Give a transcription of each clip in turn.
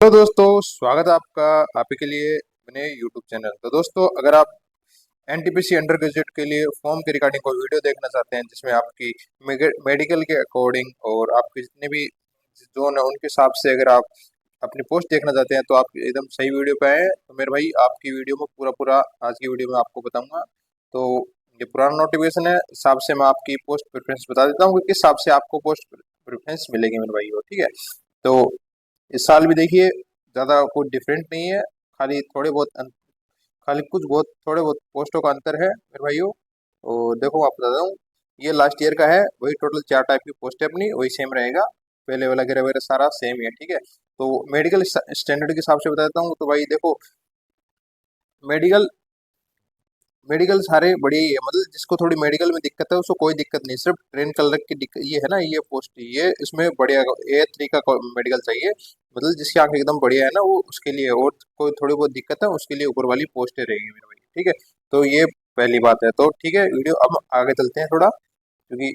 तो दोस्तों, स्वागत है आपका आप ही के लिए अपने YouTube चैनल। तो दोस्तों, अगर आप एनटीपीसी अंडर ग्रेजुएट के लिए फॉर्म के रिगार्डिंग कोई वीडियो देखना चाहते हैं जिसमें आपकी मेडिकल के अकॉर्डिंग और आपके जितने भी जोन है उनके हिसाब से अगर आप अपनी पोस्ट देखना चाहते हैं तो आप एकदम सही वीडियो पे आए हैं। तो मेरे भाई, आपकी वीडियो में पूरा पूरा आज की वीडियो में आपको बताऊंगा। तो ये पुराना नोटिफिकेशन है, इस हिसाब से मैं आपकी पोस्ट प्रेफरेंस बता देता हूँ कि किस हिसाब से आपको पोस्ट प्रेफरेंस मिलेगी मेरे भाई। ठीक है। तो इस साल भी देखिए, ज़्यादा कुछ डिफरेंट नहीं है। खाली थोड़े बहुत खाली कुछ बहुत थोड़े बहुत पोस्टों का अंतर है मेरे भाइयों। और देखो, आप बता दूँ, ये लास्ट ईयर का है। वही टोटल 4 टाइप की पोस्ट है अपनी, वही सेम रहेगा। पहले वाला वगैरह वगैरह सारा सेम ही है। ठीक है। तो मेडिकल स्टैंडर्ड के हिसाब से बता देता हूँ। तो भाई देखो, मेडिकल मेडिकल सारे बढ़िया ही है। मतलब जिसको थोड़ी मेडिकल में दिक्कत है उसको कोई दिक्कत नहीं, सिर्फ ट्रेन कलर की दिक्कत ये है ना। ये पोस्ट ये इसमें बढ़िया A3 का मेडिकल चाहिए। मतलब जिसकी आंख एकदम बढ़िया है ना, वो उसके लिए। और कोई थोड़ी बहुत दिक्कत है उसके लिए ऊपर वाली पोस्टें रहेगी मेरे भाई। ठीक है। तो ये पहली बात है। तो ठीक है, वीडियो अब आगे चलते हैं थोड़ा, क्योंकि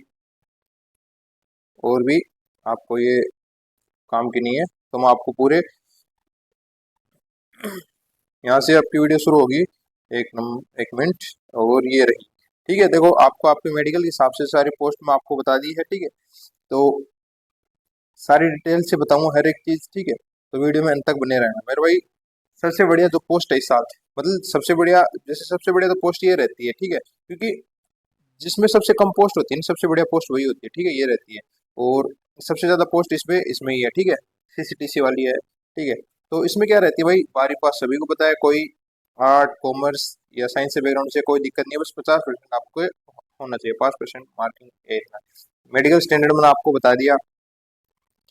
और भी आपको ये काम की नहीं है। तो मैं आपको पूरे यहाँ से आपकी वीडियो शुरू होगी। एक मिनट। और ये रही। ठीक है। देखो, आपको आपके मेडिकल के हिसाब से सारी पोस्ट में आपको बता दी है। ठीक है। तो सारी डिटेल से बताऊंगा हर एक चीज। ठीक है। तो वीडियो में अंत तक बने रहना मेरे भाई। सबसे बढ़िया जो पोस्ट है इस साल, मतलब सबसे बढ़िया, जैसे सबसे बढ़िया तो पोस्ट ये रहती है। ठीक है। क्योंकि जिसमें सबसे कम पोस्ट होती है ना, सबसे बढ़िया पोस्ट वही होती है। ठीक है, ये रहती है। और सबसे ज्यादा पोस्ट इसमें इसमें ही है। ठीक है। CCTC वाली है। ठीक है। तो इसमें क्या रहती है भाई, हमारे पास सभी को पता है, कोई आर्ट कॉमर्स या साइंस से बैकग्राउंड से कोई दिक्कत नहीं है, बस 50% आपको होना चाहिए, 5% मार्किंग है। मेडिकल स्टैंडर्ड मैंने आपको बता दिया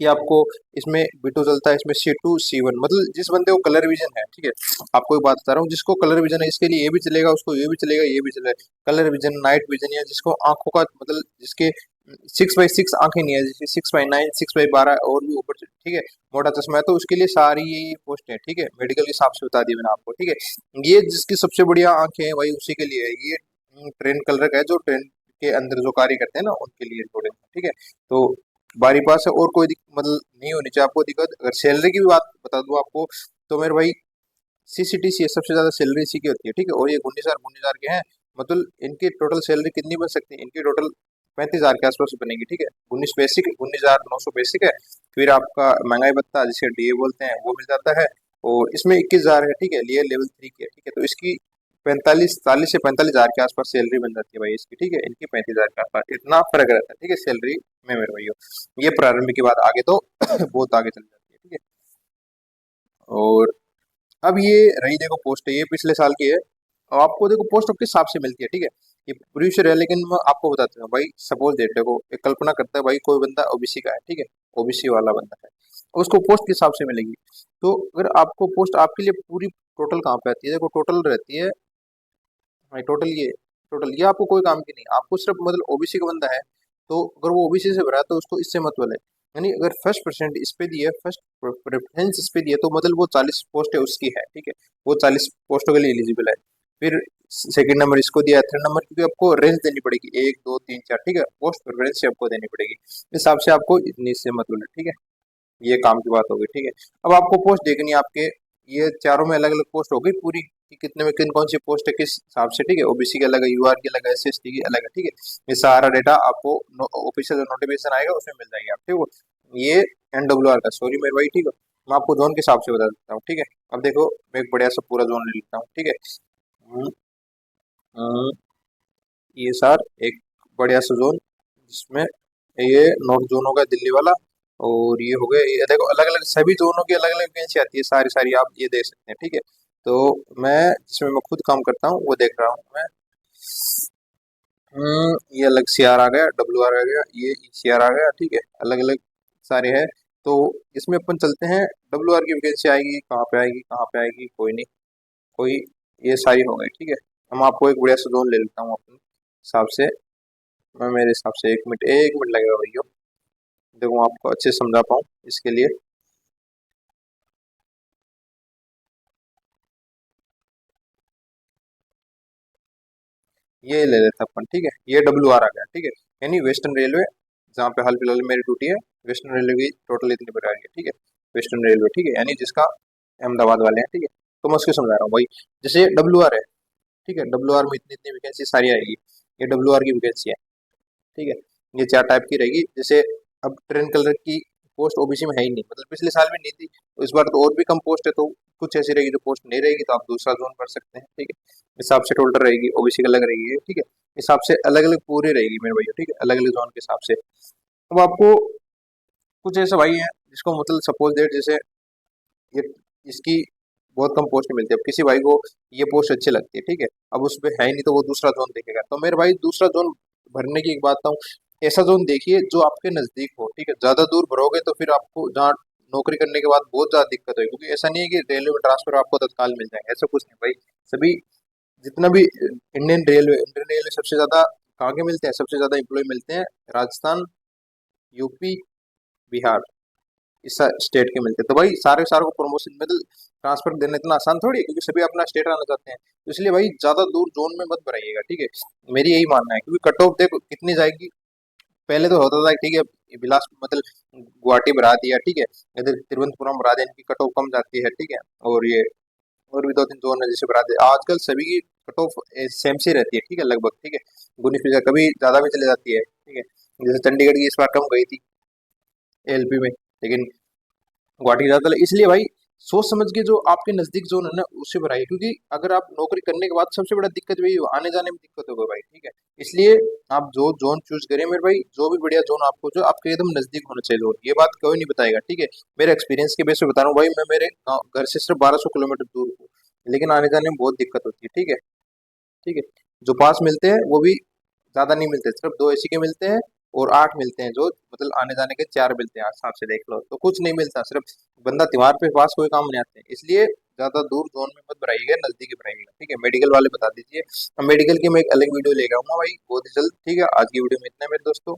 कि आपको इसमें B2 चलता है, इसमें C2 C1। मतलब जिस बंदे को कलर विजन है, ठीक है, आपको एक बात बता रहा हूँ, जिसको कलर विजन है इसके लिए ये भी चलेगा, उसको ये भी चलेगा, ये भी चलेगा। कलर विजन, नाइट विजन, या जिसको आंखों का मतलब जिसके 6/6 आंखें नहीं है, जैसे 6/9, 6/12 और भी ऊपर ठीक है, मोटा चश्मा है, तो उसके लिए सारी ये पोस्ट है। ठीक है। मेडिकल के हिसाब से बता दी मैंने आपको। ठीक है। ये जिसकी सबसे बढ़िया आंखें है वही उसी के लिए है ये। ट्रेन कलर का है, जो ट्रेन के अंदर जो कार्य करते हैं ना उनके लिए थोड़े। ठीक है। तो बारी पास है, और कोई मतलब नहीं होनी चाहिए आपको दिक्कत। अगर सैलरी की भी बात बता दूं आपको, तो मेरे भाई CCTC है, सबसे ज्यादा सैलरी इसी की होती है। ठीक है। और ये 19,000 के हैं। मतलब इनकी टोटल सैलरी कितनी बन सकती है, इनकी टोटल 35,000 के आसपास बनेगी। ठीक है। 19 बेसिक, 19,900 बेसिक है। फिर आपका महंगाई भत्ता जिसे DA बोलते हैं वो मिल जाता है। और इसमें 21,000 है। ठीक है। ये लेवल 3 की है। ठीक है। तो इसकी 40 से 45,000 के आसपास सैलरी बन जाती है भाई इसकी। ठीक है। इनकी 35,000 के आसपास, इतना फर्क रहता है। ठीक है, सैलरी में मेरे भाई। ये प्रारंभिक की बात, आगे तो बहुत आगे चल जाती है। ठीक है। और अब ये रही, देखो पोस्ट है ये पिछले साल की है। और आपको देखो पोस्ट किस हिसाब से मिलती है। ठीक है। ये प्रीवियस ईयर है, लेकिन मैं आपको बताता हूँ भाई। सपोज देख देखो, एक कल्पना करता है भाई, कोई बंदा OBC का है। ठीक है। OBC वाला बंदा है, उसको पोस्ट किस हिसाब से मिलेगी। तो अगर आपको पोस्ट आपके लिए पूरी टोटल कहाँ पे आती है, देखो टोटल रहती है भाई। टोटल ये आपको कोई काम की नहीं, आपको सिर्फ मतलब OBC का बंदा है, तो अगर वो OBC से भरा है तो उसको इससे मतलब है। यानी अगर फर्स्ट परसेंट इस पे दी है, फर्स्ट प्रेफरेंस इस पे दी है, तो मतलब वो 40 पोस्ट है उसकी है। ठीक है। वो 40 पोस्टों के लिए एलिजिबल है। फिर सेकंड नंबर इसको दिया है, थर्ड नंबर क्योंकि आपको रेंज देनी पड़ेगी, 1 2 3 4। ठीक है। पोस्ट प्रेफरेंस से आपको देनी पड़ेगी, इस हिसाब से आपको इतनी से मतलब है। ठीक है। ये काम की बात हो गई। ठीक है। अब आपको पोस्ट देखनी है आपके, ये चारों में अलग अलग पोस्ट हो गई पूरी, कि कितने में किन कौन सी पोस्ट है किस हिसाब से। ठीक है। OBC की अलग है, UR की अलग है, SC/ST की अलग है। ठीक है। ये सारा डेटा आपको ऑफिशियल नोटिफिकेशन आएगा उसमें मिल जाएगी आप। ठीक है। ये NWR का, सॉरी मेरे भाई। ठीक है। मैं आपको जोन के हिसाब से बता देता हूँ। ठीक है। अब देखो, मैं एक बढ़िया सा पूरा जोन ले लेता हूँ। ठीक है। हम्म, हम्म, ये सर एक बढ़िया सा जोन, जिसमें ये नॉर्थ जोन होगा दिल्ली वाला। और ये हो गए, ये देखो अलग अलग सभी जोनों की अलग अलग वैकेंसी आती है, सारी सारी आप ये देख सकते हैं। ठीक है। तो मैं जिसमें मैं खुद काम करता हूँ वो देख रहा हूँ मैं। ये अलग CR आ गया, WR आ गया, ये ECR आ गया। ठीक है। अलग अलग सारे हैं। तो इसमें अपन चलते हैं, WR की वैकेंसी आएगी कहाँ पे आएगी, कहाँ पे आएगी, कोई नहीं, कोई, ये सारी हो गई। ठीक है। हम आपको एक बढ़िया सा जोन ले लेता हूँ अपने हिसाब से। मैं मेरे हिसाब से 1 मिनट लगेगा भैया, देखो मैं आपको अच्छे से समझा पाऊँ इसके लिए। ये ले लेते हैं अपन। ठीक है। ये WR आ गया। ठीक है। यानी वेस्टर्न रेलवे, जहाँ पे हाल फिलहाल में मेरी ड्यूटी है। वेस्टर्न रेलवे की टोटल इतनी बड़ी आ रही है। ठीक है। वेस्टर्न रेलवे, ठीक है, यानी जिसका अहमदाबाद वाले हैं, ठीक है। तो मैं उसको समझा रहा हूँ भाई, जैसे WR है, ठीक है, WR में इतनी इतनी वैकेंसी सारी आएगी, ये WR की वैकेंसी है, ठीक है। ये 4 टाइप की रहेगी। जैसे अब ट्रेन कलर की पोस्ट OBC में है ही नहीं, मतलब पिछले साल भी नहीं थी, तो इस बार तो और भी कम पोस्ट है, तो कुछ ऐसी रहेगी जो पोस्ट नहीं रहेगी तो आप दूसरा जोन भर सकते हैं, ठीक है। हिसाब से टोटल रहेगी, OBC का अलग रहेगी, ठीक है। हिसाब से अलग अलग पूरी रहेगी मेरे भैया, ठीक है, अलग अलग जोन के हिसाब से। अब आपको कुछ ऐसे भाई हैं जिसको मतलब सपोज डेट जैसे ये इसकी बहुत कम पोस्ट मिलती है, अब किसी भाई को ये पोस्ट अच्छी लगती है, ठीक है, अब उस पे है ही नहीं तो वो दूसरा जोन देखेगा। तो मेरे भाई दूसरा जोन भरने की एक बात हूँ, ऐसा जोन देखिए जो आपके नजदीक हो, ठीक है। ज्यादा दूर भरोगे तो फिर आपको जहाँ नौकरी करने के बाद बहुत ज्यादा दिक्कत होगी, क्योंकि ऐसा नहीं है कि रेलवे में ट्रांसफर आपको तत्काल मिल जाएगा, ऐसा कुछ नहीं भाई। सभी जितना भी इंडियन रेलवे सबसे ज्यादा कहाँ के मिलते हैं, सबसे ज्यादा एम्प्लॉय मिलते हैं राजस्थान, यूपी, बिहार, इस स्टेट के मिलते हैं। तो भाई सारे सारों को प्रमोशन मतलब ट्रांसफर देना इतना आसान थोड़ी है, क्योंकि सभी अपना स्टेट आना चाहते हैं। तो इसलिए भाई ज्यादा दूर जोन में मत भराइएगा, ठीक है, मेरी यही मानना है। क्योंकि कट ऑफ देखो कितनी जाएगी, पहले तो होता था ठीक है, बिलासपुर मतलब गुवाहाटी बढ़ा दिया, ठीक है, इधर तिरुवनंतपुरम बढ़ा दिया, इनकी कट ऑफ कम जाती है, ठीक है। और ये और भी 2-3 जोन है जैसे बढ़ा दिया, आजकल सभी की कट ऑफ सेम सी रहती है, ठीक है, लगभग, ठीक है। 19 कभी ज्यादा भी चले जाती है, ठीक है। जैसे चंडीगढ़ की इस बार कम गई थी LP में, लेकिन गुवाहाटी ज्यादा, इसलिए भाई सोच समझ के जो आपके नजदीक जोन है ना उससे भराइए, क्योंकि अगर आप नौकरी करने के बाद सबसे बड़ा दिक्कत वही हो, आने जाने में दिक्कत होगा भाई, ठीक है। इसलिए आप जो जोन चूज करें मेरे भाई, जो भी बढ़िया जोन आपको जो आपके एकदम नजदीक होना चाहिए जोन, ये बात कोई नहीं बताएगा, ठीक है। मेरे एक्सपीरियंस के बेस पे बता रहा हूँ भाई, मैं मेरे घर से सिर्फ 1200 किलोमीटर दूर हूँ, लेकिन आने जाने में बहुत दिक्कत होती है, ठीक है, ठीक है। जो पास मिलते हैं वो भी ज्यादा नहीं मिलते, सिर्फ 2 AC के मिलते हैं, और 8 मिलते हैं, जो मतलब आने जाने के 4 मिलते हैं, हिसाब से देख लो तो कुछ नहीं मिलता, सिर्फ बंदा त्योहार पे पास कोई काम नहीं आते, इसलिए ज्यादा दूर जोन में मत भराइएगा, नजदीक ही भराइएगा, ठीक है। मेडिकल वाले बता दीजिए, अब मेडिकल की मैं एक अलग वीडियो लेकर आऊंगा भाई बहुत ही जल्द, ठीक है। आज की वीडियो में इतना है मेरे दोस्तों।